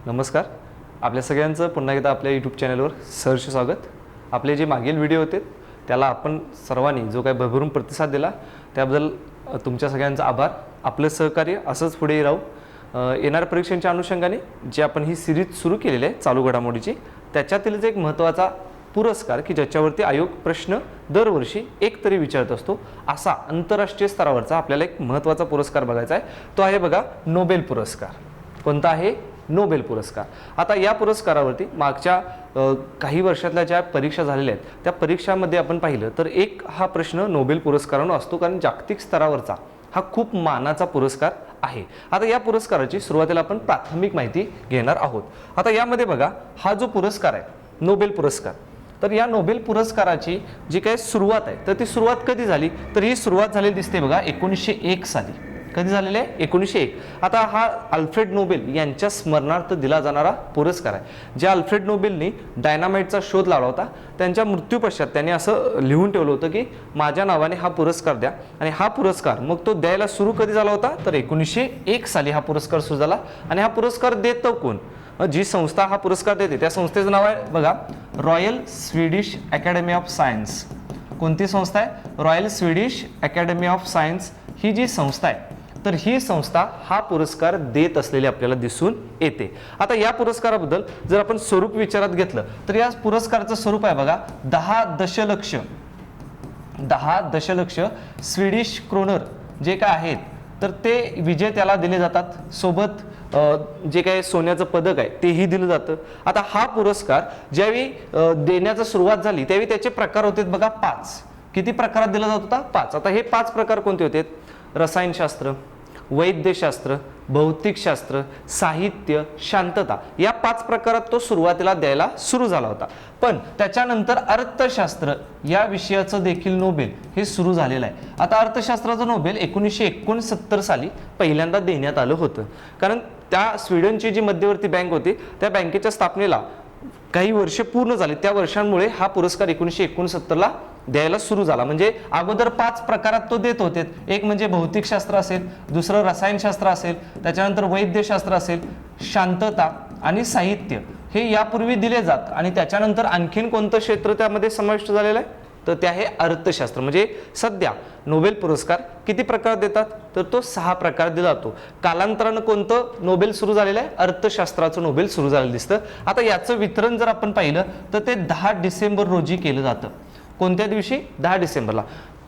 नमस्कार. आपल्या सगळ्यांचं पुन्हा एकदा आपल्या यूट्यूब चॅनलवर सहर्ष स्वागत. आपले जे मागील व्हिडिओ होते त्याला आपण सर्वांनी जो काही भरभरून प्रतिसाद दिला त्याबद्दल तुमच्या सगळ्यांचा आभार. आपलं सहकार्य असंच पुढे राहू. येणाऱ्या परीक्षांच्या अनुषंगाने जे आपण ही सिरीज सुरू केलेली आहे चालू घडामोडीची, त्याच्यातीलच एक महत्त्वाचा पुरस्कार की ज्याच्यावरती आयोग प्रश्न दरवर्षी एक तरी विचारत असतो, असा आंतरराष्ट्रीय स्तरावरचा आपल्याला एक महत्त्वाचा पुरस्कार बघायचा आहे. तो आहे बघा नोबेल पुरस्कार. कोणता आहे? नोबेल पुरस्कार. आता या पुरस्कारावरती मागच्या काही वर्षातल्या ज्या परीक्षा झालेल्या आहेत त्या परीक्षांमध्ये आपण पाहिलं तर एक हा प्रश्न नोबेल पुरस्कारानं असतो, कारण जागतिक स्तरावरचा हा खूप मानाचा पुरस्कार आहे. आता या पुरस्काराची सुरुवातीला आपण प्राथमिक माहिती घेणार आहोत. आता यामध्ये बघा हा जो पुरस्कार आहे नोबेल पुरस्कार, तर या नोबेल पुरस्काराची जी काही सुरुवात आहे तर ती सुरुवात कधी झाली, तर ही सुरुवात झालेली दिसते बघा 1901 साली. कधी झालेले आहे? 1901. आता हा अल्फ्रेड नोबेल यांच्या स्मरणार्थ दिला जाणारा पुरस्कार आहे. ज्या अल्फ्रेड नोबेलनी डायनामाइटचा शोध लावला होता त्यांच्या मृत्यू पश्चात त्यांनी असं लिहून ठेवलं होतं की माझ्या नावाने हा पुरस्कार द्या. आणि हा पुरस्कार मग तो द्यायला सुरू कधी झाला होता, तर 1901 साली हा पुरस्कार सुरू झाला. आणि हा पुरस्कार देतो कोण? जी संस्था हा पुरस्कार देते त्या संस्थेचं नाव आहे बघा royal Swedish academy of science. कोणती संस्था आहे? Royal Swedish academy of science ही जी संस्था आहे, तर ही संस्था हा पुरस्कार देत असलेली आपल्याला दिसून येते. आता या पुरस्काराबद्दल जर आपण स्वरूप विचारात घेतलं तर या पुरस्काराचं स्वरूप आहे बघा 10 दशलक्ष स्वीडिश क्रोनर जे काय आहेत तर ते विजेत्याला दिले जातात. सोबत जे काही सोन्याचं पदक आहे तेही दिलं जातं. आता हा पुरस्कार ज्यावेळी देण्याची सुरुवात झाली त्यावेळी त्याचे प्रकार होते बघा 5. किती प्रकारात दिला जात होता? 5. आता हे 5 प्रकार कोणते होते? रसायनशास्त्र, वैद्यशास्त्र, भौतिकशास्त्र, साहित्य, शांतता, या 5 प्रकारात तो सुरुवातीला द्यायला सुरू झाला होता. पण त्याच्यानंतर अर्थशास्त्र या विषयाचं देखील नोबेल हे सुरू झालेलं आहे. आता अर्थशास्त्राचं नोबेल 1969 साली पहिल्यांदा देण्यात आलं होतं, कारण त्या स्वीडनची जी मध्यवर्ती बँक होती त्या बँकेच्या स्थापनेला काही वर्ष पूर्ण झाली. त्या वर्षांमुळे हा पुरस्कार 1969ला द्यायला सुरू झाला. म्हणजे अगोदर 5 प्रकारात तो देत होते. एक म्हणजे भौतिकशास्त्र असेल, दुसरं रसायनशास्त्र असेल, त्याच्यानंतर वैद्यशास्त्र असेल, शांतता आणि साहित्य हे यापूर्वी दिले जात. आणि त्याच्यानंतर आणखीन कोणतं क्षेत्र त्यामध्ये समाविष्ट झालेलं आहे, तर ते आहे अर्थशास्त्र. म्हणजे सध्या नोबेल पुरस्कार किती प्रकार देतात, तर तो 6 प्रकार दिला जातो. कालांतरानं कोणतं नोबेल सुरू झालेलं आहे? अर्थशास्त्राचं नोबेल सुरू झालेलं दिसतं. आता याचं वितरण जर आपण पाहिलं तर ते 10 डिसेंबर रोजी केलं जातं. कोणत्या दिवशी? 10 डिसेंबरला.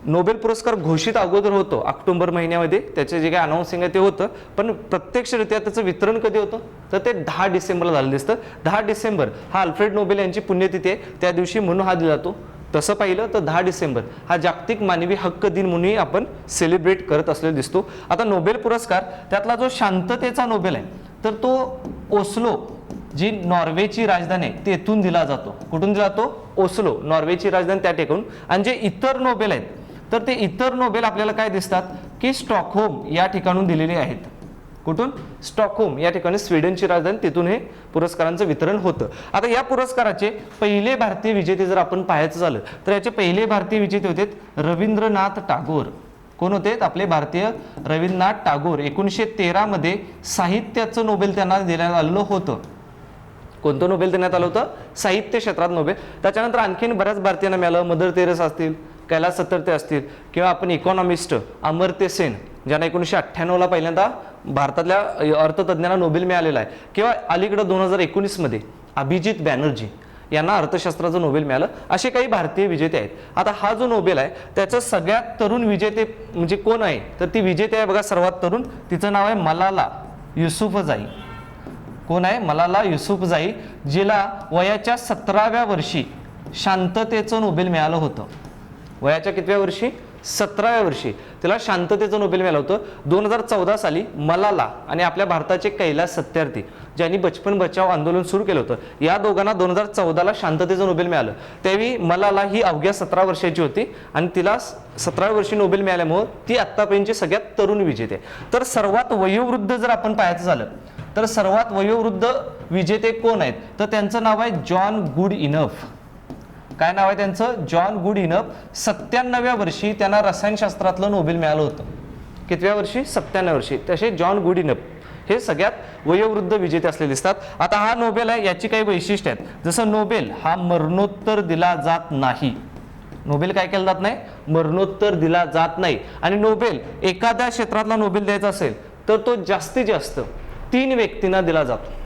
नोबेल पुरस्कार घोषित अगोदर होतो ऑक्टोबर महिन्यामध्ये, त्याचे जे काही अनाऊन्सिंग आहे ते होतं, पण प्रत्यक्षरित्या त्याचं वितरण कधी होतं, तर ते 10 डिसेंबरला झालं दिसतं. 10 डिसेंबर हा अल्फ्रेड नोबेल यांची पुण्यतिथी आहे, त्या दिवशी म्हणून हा दिला जातो. तसं पाहिलं तर 10 डिसेंबर हा जागतिक मानवी हक्क दिन म्हणून आपण सेलिब्रेट करत असलेला दिसतो. आता नोबेल पुरस्कार त्यातला जो शांततेचा नोबेल आहे तर तो ओस्लो जी नॉर्वेची राजधानी आहे तेथून दिला जातो. कुठून दिला जातो? ओस्लो, नॉर्वेची राजधानी त्या ठिकाणून. आणि जे इतर नोबेल आहेत तर ते इतर नोबेल आपल्याला काय दिसतात की स्टॉकहोम या ठिकाणून दिलेले आहेत. कुठून? स्टॉकहोम या ठिकाणी, स्वीडनची राजधानी, तिथून हे पुरस्कारांचं वितरण होतं. आता या पुरस्काराचे पहिले भारतीय विजेते जर आपण पाहायचं झालं तर याचे पहिले भारतीय विजेते होते रवींद्रनाथ टागोर. कोण होते? आपले भारतीय रवींद्रनाथ टागोर. 1913 मध्ये साहित्याचं नोबेल त्यांना देण्यात आलेलं होतं. कोणतं नोबेल देण्यात आलं होतं? साहित्य क्षेत्रात नोबेल. त्याच्यानंतर आणखीन बऱ्याच भारतीयांना मिळालं. मदर तेरेसा असतील, कैलास सत्यार्थी असतील, किंवा आपण इकॉनॉमिस्ट अमर्त्य सेन ज्यांना 1998ला पहिल्यांदा भारतातल्या अर्थतज्ञांना नोबेल मिळालेला आहे, किंवा अलीकडं 2019 मध्ये अभिजित बॅनर्जी यांना अर्थशास्त्राचं नोबेल मिळालं. असे काही भारतीय विजेते आहेत. आता हा जो नोबेल आहे त्याचं सगळ्यात तरुण विजेते म्हणजे कोण आहे, तर ती विजेते आहे बघा सर्वात तरुण, तिचं नाव आहे मलाला युसुफजाई. कोण आहे? मलाला युसुफजाई, जिला वयाच्या 17व्या वर्षी शांततेचं नोबेल मिळालं होतं. वयाच्या कितव्या वर्षी? 17व्या वर्षी तिला शांततेचं नोबेल मिळालं होतं. 2014 साली मलाला आणि आपल्या भारताचे कैलास सत्यार्थी ज्यांनी बचपन बचाव आंदोलन सुरू केलं होतं, या दोघांना 2014ला शांततेचं नोबेल मिळालं. त्यावेळी मलाला ही अवघ्या 17 वर्षाची होती आणि तिला 17व्या वर्षी नोबेल मिळाल्यामुळे ती आत्तापर्यंतची सगळ्यात तरुण विजेते. तर सर्वात वयोवृद्ध जर आपण पाहायचं झालं तर सर्वात वयोवृद्ध विजेते कोण आहेत, तर त्यांचं नाव आहे जॉन गुड इनफ. काय नाव आहे त्यांचं? John good enough. 97व्या वर्षी त्यांना रसायनशास्त्रातलं नोबेल मिळालं होतं. कितव्या वर्षी? 97व्या वर्षी. तसे जॉन गुड इनफ हे सगळ्यात वयोवृद्ध विजेते असलेले दिसतात. आता हा नोबेल आहे, याची काही वैशिष्ट्य आहेत. जसं नोबेल हा मरणोत्तर दिला जात नाही. नोबेल काय केलं जात नाही, मरणोत्तर दिला जात नाही. आणि नोबेल एखाद्या क्षेत्रातला नोबेल द्यायचा असेल तर तो जास्तीत जास्त 3 व्यक्तींना दिला जातो.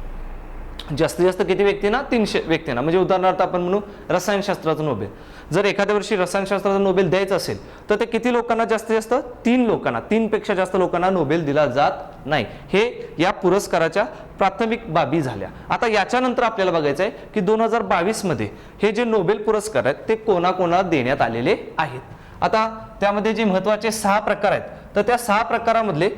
जास्तीत जास्त किती व्यक्तींना, 300 व्यक्तींना. म्हणजे उदाहरणार्थ आपण म्हणू रसायनशास्त्राचा नोबेल. जर एखाद्या वर्षी रसायनशास्त्राचा नोबेल द्यायचा असेल तर ते किती लोकांना, जास्तीत जास्त 3 लोकांना, 3 पेक्षा जास्त लोकांना नोबेल दिला जात नाही. हे या पुरस्काराच्या प्राथमिक बाबी झाल्या. आता याच्यानंतर आपल्याला बघायचं आहे की 2022 मध्ये हे जे नोबेल पुरस्कार आहेत ते कोणाकोणाला देण्यात आलेले आहेत. आता त्यामध्ये जे महत्त्वाचे 6 प्रकार आहेत तर त्या 6 प्रकारामधले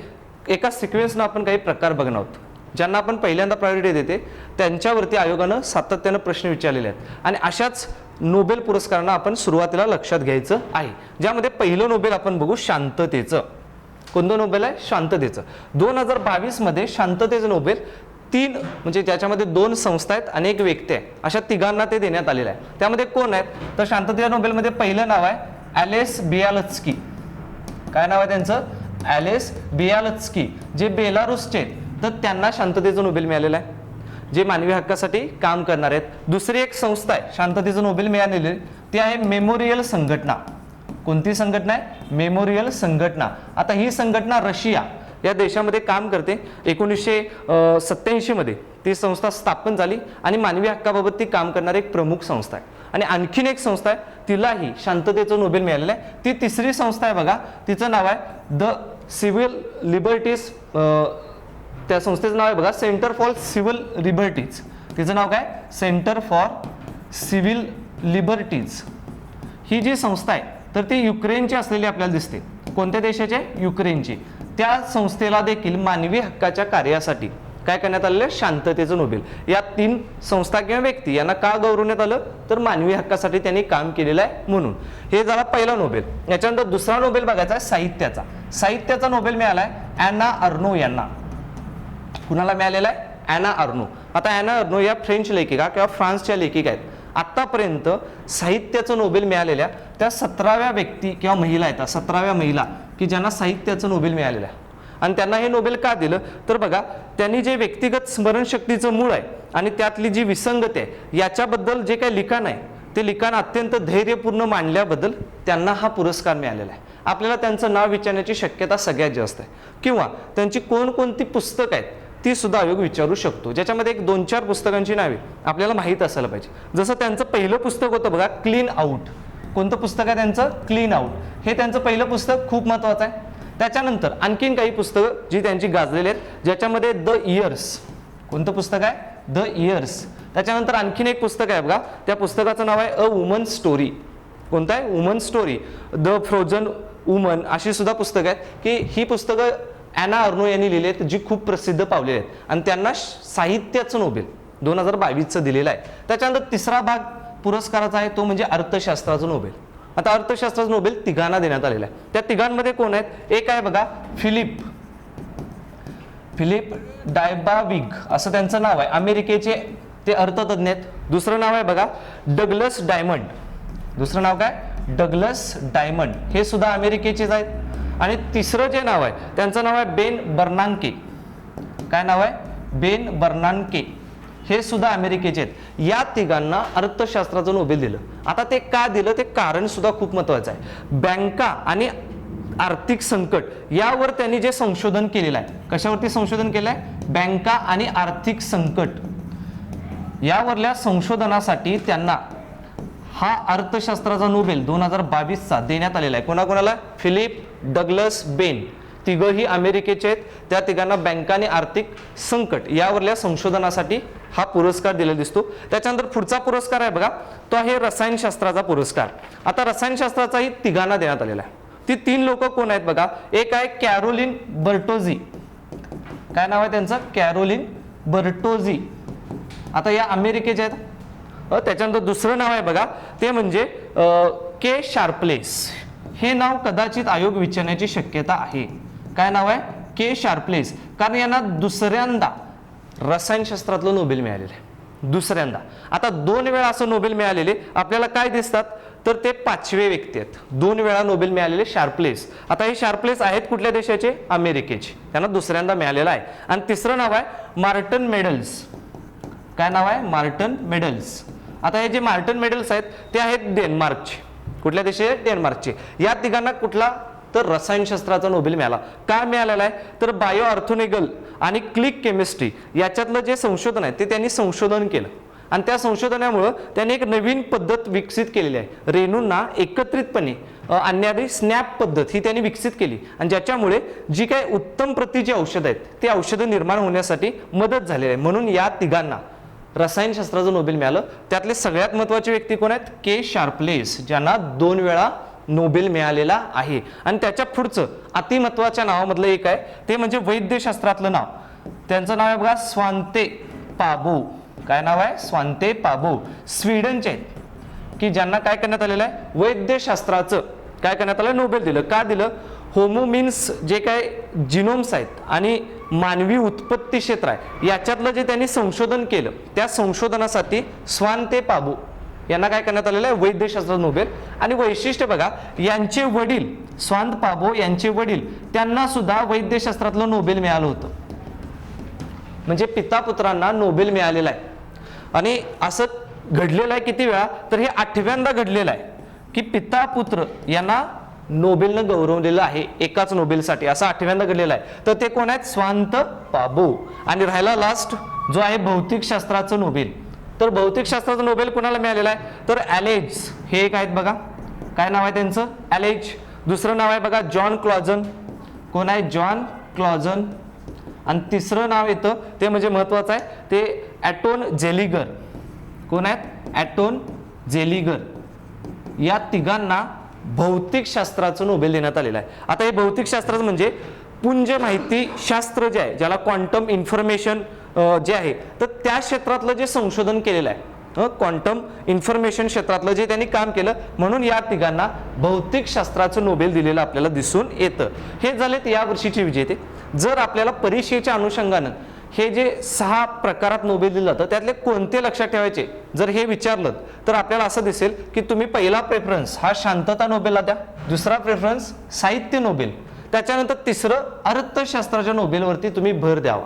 एका सिक्वेन्सनं आपण काही प्रकार बघणार आहोत. ज्यांना आपण पहिल्यांदा प्रायोरिटी देते त्यांच्यावरती आयोगानं सातत्यानं प्रश्न विचारलेले आहेत. आणि अशाच नोबेल पुरस्कारांना आपण सुरुवातीला लक्षात घ्यायचं आहे. ज्यामध्ये पहिलं नोबेल आपण बघू शांततेचं. कोणतं नोबेल आहे, शांततेचं. 2022 मध्ये शांततेचं नोबेल 3 म्हणजे त्याच्यामध्ये 2 संस्था आहेत आणि 1 व्यक्ती आहे, अशा तिघांना ते देण्यात आलेलं आहे. त्यामध्ये कोण आहेत तर शांततेच्या नोबेलमध्ये पहिलं नाव आहे ॲलेस बियालत्स्की. काय नाव आहे त्यांचं, ॲलेस बियालत्स्की, जे बेलारुसचे आहेत. तर त्यांना शांततेचं नोबेल मिळालेलं आहे, जे मानवी हक्कासाठी काम करणार आहेत. दुसरी एक संस्था आहे शांततेचं नोबेल मिळालेली, ती आहे मेमोरियल संघटना. कोणती संघटना आहे, मेमोरियल संघटना. आता ही संघटना रशिया या देशामध्ये काम करते. 1987 मध्ये ती संस्था स्थापन झाली आणि मानवी हक्काबाबत ती काम करणारी एक प्रमुख संस्था आहे. आणि आणखीन एक संस्था आहे, तिलाही शांततेचं नोबेल मिळालेलं आहे. ती तिसरी संस्था आहे बघा, तिचं नाव आहे द सिव्हिल लिबर्टीज. त्या संस्थेचं नाव आहे बघा सेंटर फॉर सिव्हिल लिबर्टीज. तिचं नाव काय, सेंटर फॉर सिव्हिल लिबर्टीज. ही जी संस्था आहे तर ती युक्रेनची असलेली आपल्याला दिसते. कोणत्या देशाची, युक्रेनची. त्या संस्थेला देखील मानवी हक्काच्या कार्यासाठी काय करण्यात आलेलं, शांततेचं नोबेल. या 3 संस्था किंवा व्यक्ती यांना का गौरवण्यात आलं तर मानवी हक्कासाठी त्यांनी काम केलेलं आहे म्हणून. हे झाला पहिला नोबेल. याच्यानंतर दुसरा नोबेल बघायचा आहे साहित्याचा. साहित्याचा नोबेल मिळाला आहे ॲना अर्नो यांना. कुणाला मिळालेला आहे, ॲना अर्नो. आता ॲना अर्नो या फ्रेंच लेखिका किंवा फ्रान्सच्या लेखिका आहेत. आतापर्यंत साहित्याचं नोबेल मिळालेल्या त्या 17व्या व्यक्ती किंवा महिला आहेत, 17व्या महिला की ज्यांना साहित्याचं नोबेल मिळालेलं आहे. आणि त्यांना हे नोबेल का दिलं तर बघा, त्यांनी जे व्यक्तिगत स्मरणशक्तीचं मूळ आहे आणि त्यातली जी विसंगती आहे याच्याबद्दल जे काही लिखाण आहे ते लिखाण अत्यंत धैर्यपूर्ण मांडल्याबद्दल त्यांना हा पुरस्कार मिळालेला आहे. आपल्याला त्यांचं नाव विचारण्याची शक्यता सगळ्यात जास्त आहे. किंवा त्यांची कोणकोणती पुस्तकं आहेत ती सुद्धा आयोग विचारू शकतो, ज्याच्यामध्ये एक 2-4 पुस्तकांची नावे आपल्याला माहीत असायला पाहिजे. जसं त्यांचं पहिलं पुस्तक होतं बघा, क्लीन आउट. कोणतं पुस्तक आहे त्यांचं, क्लीन आउट. हे त्यांचं पहिलं पुस्तक खूप महत्त्वाचं आहे. त्याच्यानंतर आणखीन काही पुस्तकं जी त्यांची गाजलेली आहेत, ज्याच्यामध्ये द इयर्स. कोणतं पुस्तक आहे, द इयर्स. त्याच्यानंतर आणखीन एक पुस्तक आहे बघा, त्या पुस्तकाचं नाव आहे अ वुमन स्टोरी. कोणतं आहे, woman story. The frozen woman अशी सुद्धा पुस्तकं आहेत की ही पुस्तकं ॲना अर्नो यांनी लिहिली आहेत, जी खूप प्रसिद्ध पावलेली आहेत. आणि त्यांना साहित्याचं नोबेल 2022चं दिलेलं आहे. त्याच्यानंतर तिसरा भाग पुरस्काराचा आहे तो म्हणजे अर्थशास्त्राचं नोबेल. आता अर्थशास्त्राचं नोबेल तिघांना देण्यात आलेलं आहे. त्या तिघांमध्ये कोण आहेत, एक आहे बघा फिलिप डायबाविग असं त्यांचं नाव आहे, अमेरिकेचे ते अर्थतज्ञ आहेत. दुसरं नाव आहे बघा डग्लस डायमंड. दुसरं नाव काय, डग्लस डायमंड. हे सुद्धा अमेरिकेचेच आहेत. आणि तिसरं जे नाव आहे त्यांचं नाव आहे बेन बर्नांके. काय नाव आहे, बेन बर्नांके. हे सुद्धा अमेरिकेचे आहेत. या तिघांना अर्थशास्त्राचं नोबेल दिलं. आता ते का दिलं ते कारण सुद्धा खूप महत्त्वाचं आहे. बँका आणि आर्थिक संकट यावर त्यांनी जे संशोधन केलेलं आहे, कशावरती संशोधन केलं आहे, बँका आणि आर्थिक संकट यावरल्या संशोधनासाठी त्यांना हा अर्थशास्त्राचा नोबेल 2022चा देण्यात आलेला आहे. कोणाकोणाला, फिलिप, डग्लस, बेन. तिघही अमेरिकेचे आहेत. त्या तिघांना बँका आणि आर्थिक संकट यावरल्या संशोधनासाठी हा पुरस्कार दिलेला दिसतो. त्याच्यानंतर पुढचा पुरस्कार आहे बघा, तो आहे रसायनशास्त्राचा पुरस्कार. आता रसायनशास्त्राचाही तिघांना देण्यात आलेला आहे. ती 3 लोक कोण आहेत बघा, एक आहे कॅरोलिन बर्टोझी. काय नाव आहे त्यांचं, कॅरोलिन बर्टोझी. आता या अमेरिकेचे आहेत. त्याच्यानंतर दुसरं नाव आहे बघा, ते म्हणजे के शार्पलेस. हे नाव कदाचित आयोग विचारण्याची शक्यता आहे. काय नाव आहे, के शार्पलेस. कारण यांना दुसऱ्यांदा रसायनशास्त्रातलं नोबेल मिळालेलं आहे, दुसऱ्यांदा. आता 2 वेळा असं नोबेल मिळालेले आपल्याला काय दिसतात, तर ते 5वे व्यक्ती आहेत, 2 वेळा नोबेल मिळालेले शार्पलेस. आता हे शार्पलेस आहेत कुठल्या देशाचे? अमेरिकेचे, त्यांना दुसऱ्यांदा मिळालेला आहे. आणि तिसरं नाव आहे मार्टन मेडल्स. काय नाव आहे? Marton medals. आता हे जे मार्टन मेडल्स आहेत ते आहेत डेन्मार्कचे. कुठल्या देशाचे? डेन्मार्कचे. या तिघांना कुठला? तर रसायनशास्त्राचा नोबेल मिळाला. काय मिळालेला आहे? तर बायो ऑर्थोनेगल आणि क्लिक केमिस्ट्री याच्यातलं जे संशोधन आहे ते त्यांनी संशोधन केलं आणि त्या संशोधनामुळे त्यांनी एक नवीन पद्धत विकसित केलेली आहे. रेणूंना एकत्रितपणे आणणारी स्नॅप पद्धत ही त्यांनी विकसित केली आणि ज्याच्यामुळे जी काही उत्तम प्रतीची औषधं आहेत ते औषधं निर्माण होण्यासाठी मदत झालेली आहे. म्हणून या तिघांना रसायनशास्त्राचं नोबेल मिळालं. त्यातले सगळ्यात महत्त्वाचे व्यक्ती कोण आहेत? के शार्पलेस, ज्यांना 2 वेळा नोबेल मिळालेला आहे. आणि त्याच्या पुढचं अतिमहत्वाच्या नावामधलं एक आहे ते म्हणजे वैद्यशास्त्रातलं नाव. त्यांचं नाव आहे बघा स्वांते पाबो. काय नाव आहे? स्वांते पाबो. स्वीडनचे आहेत की ज्यांना काय करण्यात आलेलं आहे? वैद्यशास्त्राचं काय करण्यात आलं? नोबेल दिलं. का दिलं? होमोमिन्स जे काय जिनोम्स आहेत आणि मानवी उत्पत्ती क्षेत्र आहे याच्यातलं जे त्यांनी संशोधन केलं त्या संशोधनासाठी स्वांते पाबो यांना काय करण्यात आलेलं आहे? वैद्यशास्त्र नोबेल. आणि वैशिष्ट्य बघा, यांचे वडील स्वांत पाबो यांचे वडील त्यांना सुद्धा वैद्यशास्त्रातलं नोबेल मिळालं होतं. म्हणजे पिता पुत्रांना नोबेल मिळालेला आहे. आणि असं घडलेलं आहे किती वेळा? तर हे 8व्यांदा घडलेलं आहे की पिता पुत्र यांना नोबेलनं गौरवलेलं आहे एकाच नोबेलसाठी. असं 8व्यांदा घडलेलं आहे. तर ते कोण आहेत? स्वांत पाबो. आणि राहिला लास्ट जो आहे भौतिकशास्त्राचं नोबेल. तर भौतिकशास्त्राचं नोबेल कोणाला मिळालेलं आहे? तर ॲलेज हे एक आहेत बघा. काय नाव आहे त्यांचं? ॲलेज. दुसरं नाव आहे बघा जॉन क्लॉजन. कोण आहे? जॉन क्लॉजन. आणि तिसरं नाव येतं ते म्हणजे महत्वाचं आहे ते ॲटोन जेलिगर. कोण आहेत? ॲटोन जेलिगर. या तिघांना भौतिकशास्त्राचं नोबेल देण्यात आलेलं आहे. आता हे भौतिकशास्त्राचं म्हणजे पुंज माहिती शास्त्र जे आहे, ज्याला क्वांटम इन्फॉर्मेशन जे आहे, तर त्या क्षेत्रातलं जे संशोधन केलेलं आहे, क्वांटम इन्फॉर्मेशन क्षेत्रातलं जे त्यांनी काम केलं, म्हणून या तिघांना भौतिकशास्त्राचं नोबेल दिलेलं आपल्याला दिसून येतं. हे झालेत या वर्षीचे विजेते. जर आपल्याला परीक्षेच्या अनुषंगानं हे जे 6 प्रकारात नोबेल दिलं जातं त्यातले कोणते लक्षात ठेवायचे जर हे विचारलं तर आपल्याला असं दिसेल की तुम्ही पहिला प्रेफरन्स हा शांतता नोबेलला द्या, दुसरा प्रेफरन्स साहित्य नोबेल, त्याच्यानंतर तिसरं अर्थशास्त्राच्या नोबेलवरती तुम्ही भर द्यावा.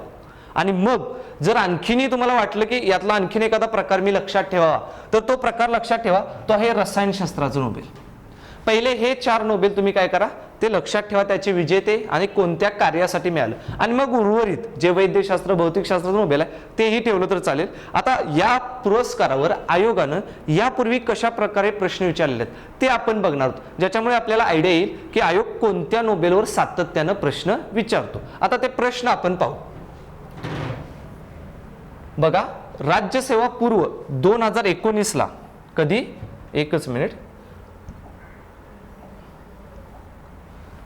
आणि मग जर आणखीनही तुम्हाला वाटलं की यातला आणखीन एखादा प्रकार मी लक्षात ठेवावा तर तो प्रकार लक्षात ठेवा, तो आहे रसायनशास्त्राचं नोबेल. पहिले हे 4 नोबेल तुम्ही काय करा ते लक्षात ठेवा, त्याचे विजेते आणि कोणत्या कार्यासाठी मिळालं. आणि मग उर्वरित जे वैद्यशास्त्र भौतिकशास्त्राचं नोबेल आहे तेही ठेवलं तर चालेल. आता या पुरस्कारावर आयोगानं यापूर्वी कशा प्रकारे प्रश्न विचारलेले आहेत ते आपण बघणार आहोत, ज्याच्यामुळे आपल्याला आयडिया येईल की आयोग कोणत्या नोबेलवर सातत्यानं प्रश्न विचारतो. आता ते प्रश्न आपण पाहू. बघा, राज्यसेवा पूर्व 2019ला कधी? एकच मिनिट.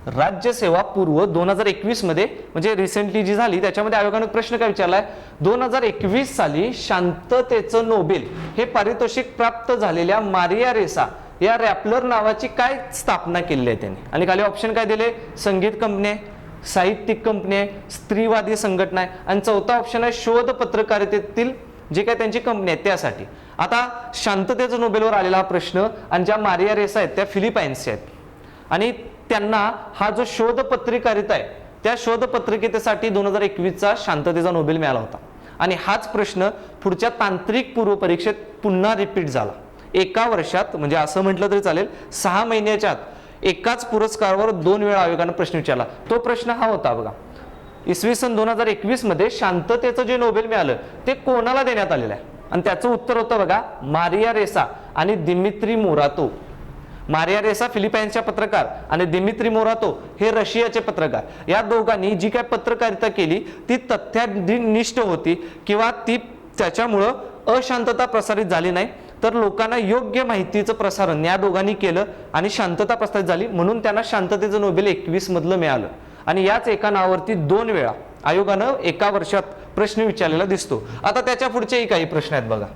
राज्यसेवा पूर्व 2021 मध्ये म्हणजे रिसेंटली जी झाली त्याच्यामध्ये आयोगाने प्रश्न काय विचारलाय? 2021 साली शांततेचं नोबेल हे पारितोषिक प्राप्त झालेल्या मारिया रेसा या रॅपलर नावाची काय स्थापना केली आहे त्यांनी. आणि खाली ऑप्शन काय दिले? संगीत कंपनी आहे, साहित्यिक कंपनी आहे, स्त्रीवादी संघटना आहे आणि चौथा ऑप्शन आहे शोध पत्रकारितेतील जे काय त्यांची कंपनी आहे त्यासाठी. आता शांततेचं नोबेलवर आलेला हा प्रश्न आणि ज्या मारिया रेसा आहेत त्या फिलिपाईन्सच्या आहेत आणि त्यांना हा जो शोध पत्रकारिता आहे त्या शोध पत्रकारितेसाठी 2021चा शांततेचा नोबेल मिळाला होता. आणि हाच प्रश्न पुढच्या तांत्रिक पूर्व परीक्षेत पुन्हा रिपीट झाला. एका वर्षात म्हणजे असं म्हटलं तरी चालेल 6 महिन्याच्या आत एकाच पुरस्कारावर 2 वेळा आयोगाने प्रश्न विचारला. तो प्रश्न हा होता बघा, इसवी सन 2021 मध्ये शांततेचं जे नोबेल मिळालं ते कोणाला देण्यात आलेलं आहे? आणि त्याचं उत्तर होतं बघा मारिया रेसा आणि दिमित्री मोरातो. मारिया रेसा फिलिपाईन्सच्या पत्रकार आणि दिमित्री मोरातो हे रशियाचे पत्रकार. या दोघांनी जी काय पत्रकारिता केली ती तथ्यनिष्ठ होती किंवा ती त्याच्यामुळं अशांतता प्रसारित झाली नाही, तर लोकांना योग्य माहितीचं प्रसारण या दोघांनी केलं आणि शांतता प्रसारित झाली, म्हणून त्यांना शांततेचं नोबेल 21 मधलं मिळालं. आणि याच एका नावावरती 2 वेळा आयोगानं एका वर्षात प्रश्न विचारलेला दिसतो. आता त्याच्या पुढचेही काही प्रश्न आहेत बघा.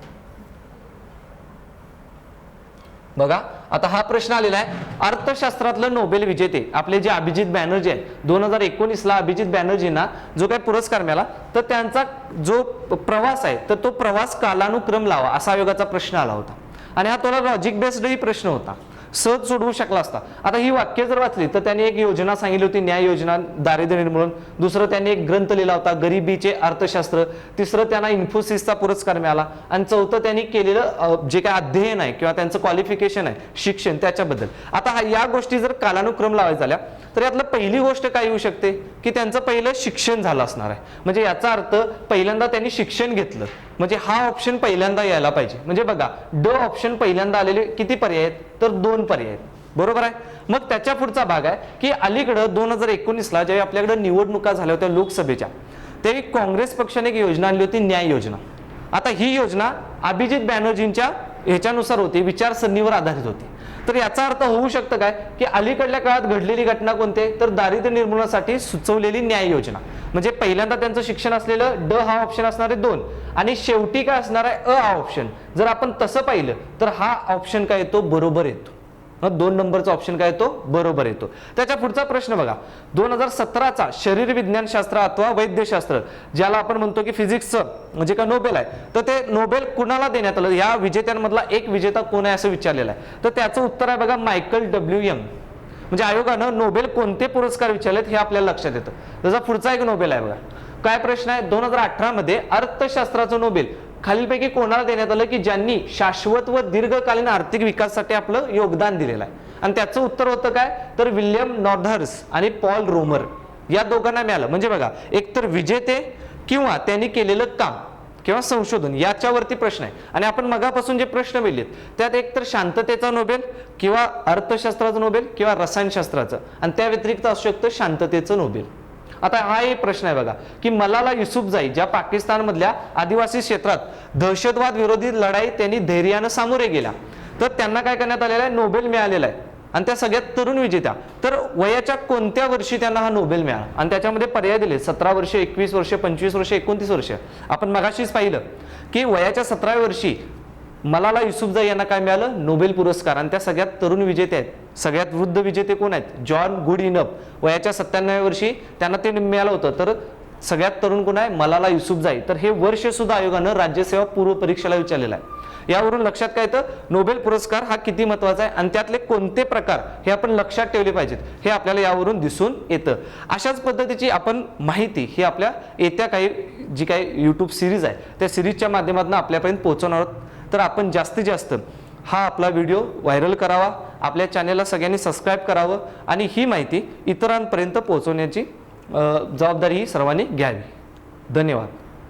बघा, आता हा प्रश्न आलेला आहे, अर्थशास्त्रातलं नोबेल विजेते आपले जे अभिजित बॅनर्जी आहे 2019ला अभिजित बॅनर्जींना जो काही पुरस्कार मिळाला तर त्यांचा जो प्रवास आहे तर तो प्रवास कालानुक्रम लावा असा आयोगाचा प्रश्न आला होता. आणि हा थोडा लॉजिक बेस्डही प्रश्न होता, सहज सोडवू शकला असता. आता ही वाक्य जर वाचली तर त्यांनी एक योजना सांगितली होती, न्याय योजना, दारिद्र्य निर्मूलन. दुसरं त्यांनी एक ग्रंथ लिहिला होता, गरिबीचे अर्थशास्त्र. तिसरं त्यांना इन्फोसिसचा पुरस्कार मिळाला. आणि चौथं त्यांनी केलेलं जे काय अध्ययन आहे किंवा त्यांचं क्वालिफिकेशन आहे, शिक्षण, त्याच्याबद्दल. आता या गोष्टी जर कालानुक्रम लावायच्या झाल्या तर यातलं पहिली गोष्ट काय येऊ शकते की त्यांचं पहिलं शिक्षण झालं असणार आहे. म्हणजे याचा अर्थ पहिल्यांदा त्यांनी शिक्षण घेतलं, म्हणजे हा ऑप्शन पहिल्यांदा यायला पाहिजे. म्हणजे बघा, ड ऑप्शन पहिल्यांदा आलेले किती पर्याय आहेत, तर 2 पर्याय आहेत, बरोबर आहे. मग त्याच्या पुढचा भाग आहे की अलीकडं 2019ला ज्यावेळी आपल्याकडे निवडणुका झाल्या होत्या लोकसभेच्या, त्यावेळी काँग्रेस पक्षाने एक योजना आणली होती, न्याय योजना. आता ही योजना अभिजित बॅनर्जींच्या ह्याच्यानुसार होती, विचारसरणीवर आधारित होती. तर याचा अर्थ होऊ शकतं काय की अलीकडल्या काळात घडलेली घटना कोणते, तर दारिद्र्य निर्मूलनासाठी सुचवलेली न्याय योजना. म्हणजे पहिल्यांदा त्यांचं शिक्षण असलेलं ड हा ऑप्शन असणार आहे 2, आणि शेवटी काय असणार आहे, अ हा ऑप्शन. जर आपण तसं पाहिलं तर हा ऑप्शन काय येतो, बरोबर येतो. 2 नंबरचा ऑप्शन काय येतो, बरोबर येतो. त्याच्या पुढचा प्रश्न बघा, 2017चा शरीर विज्ञानशास्त्र अथवा वैद्यशास्त्र, ज्याला आपण म्हणतो की फिजिक्सचं जे का नोबेल आहे, तर ते नोबेल कुणाला देण्यात आलं, या विजेत्यांमधला एक विजेता कोण आहे असं विचारलेलं आहे. तर त्याचं उत्तर आहे बघा, मायकल डब्ल्यू यंग. म्हणजे आयोगानं नोबेल कोणते पुरस्कार विचारलेत हे आपल्याला लक्षात येतं. त्याचा पुढचा एक नोबेल आहे बघा. काय प्रश्न आहे, 2018 मध्ये अर्थशास्त्राचं नोबेल खालीलपैकी कोणाला देण्यात आलं की ज्यांनी शाश्वत व दीर्घकालीन आर्थिक विकासासाठी आपलं योगदान दिलेलं आहे. आणि त्याचं उत्तर होतं काय, तर विल्यम नॉर्थर्स आणि पॉल रोमर या दोघांना मिळालं. म्हणजे बघा, एकतर विजेते किंवा त्यांनी केलेलं काम किंवा संशोधन याच्यावरती प्रश्न आहे. आणि आपण मगापासून जे प्रश्न मिळलेत त्यात एकतर शांततेचा नोबेल किंवा अर्थशास्त्राचं नोबेल किंवा रसायनशास्त्राचं, आणि त्या व्यतिरिक्त असू शकतं शांततेचं नोबेल. आता हा एक प्रश्न आहे बघा की मलाला युसुफजाई ज्या पाकिस्तानमधल्या आदिवासी क्षेत्रात दहशतवाद विरोधी लढाई त्यांनी धैर्यानं सामोरे गेल्या, तर त्यांना काय करण्यात आलेलं आहे, नोबेल मिळालेला आहे. आणि त्या सगळ्यात तरुण विजेत्या, तर वयाच्या कोणत्या वर्षी त्यांना हा नोबेल मिळाला, आणि त्याच्यामध्ये पर्याय दिले, 17 वर्ष, 21 वर्ष, 25 वर्ष, 29 वर्ष. आपण मगाशीच पाहिलं की वयाच्या 17व्या वर्षी मलाला युसुफजाई यांना काय मिळालं, नोबेल पुरस्कार. आणि त्या सगळ्यात तरुण विजेते आहेत. सगळ्यात वृद्ध विजेते कोण आहेत, जॉन गुडइनफ, वयाच्या 97व्या वर्षी त्यांना ते मिळालं होतं. तर सगळ्यात तरुण कोण आहे, मलाला युसुफजाई. तर हे वर्ष सुद्धा आयोगानं राज्यसेवा पूर्व परीक्षेला विचारलेलं आहे. यावरून लक्षात काय येतं, नोबेल पुरस्कार हा किती महत्वाचा आहे आणि त्यातले कोणते प्रकार हे आपण लक्षात ठेवले पाहिजेत हे आपल्याला यावरून दिसून येतं. अशाच पद्धतीची आपण माहिती ही आपल्या येत्या काही जी काही यूट्यूब सिरीज आहे त्या सिरीजच्या माध्यमातून आपल्यापर्यंत पोहोचवणार आहोत. तर आपण जास्तीत जास्त हा आपला व्हिडिओ व्हायरल करावा, आपल्या चॅनेलला सगळ्यांनी सबस्क्राईब करावं आणि ही माहिती इतरांपर्यंत पोहोचवण्याची जबाबदारी ही सर्वांनी घ्यावी. धन्यवाद.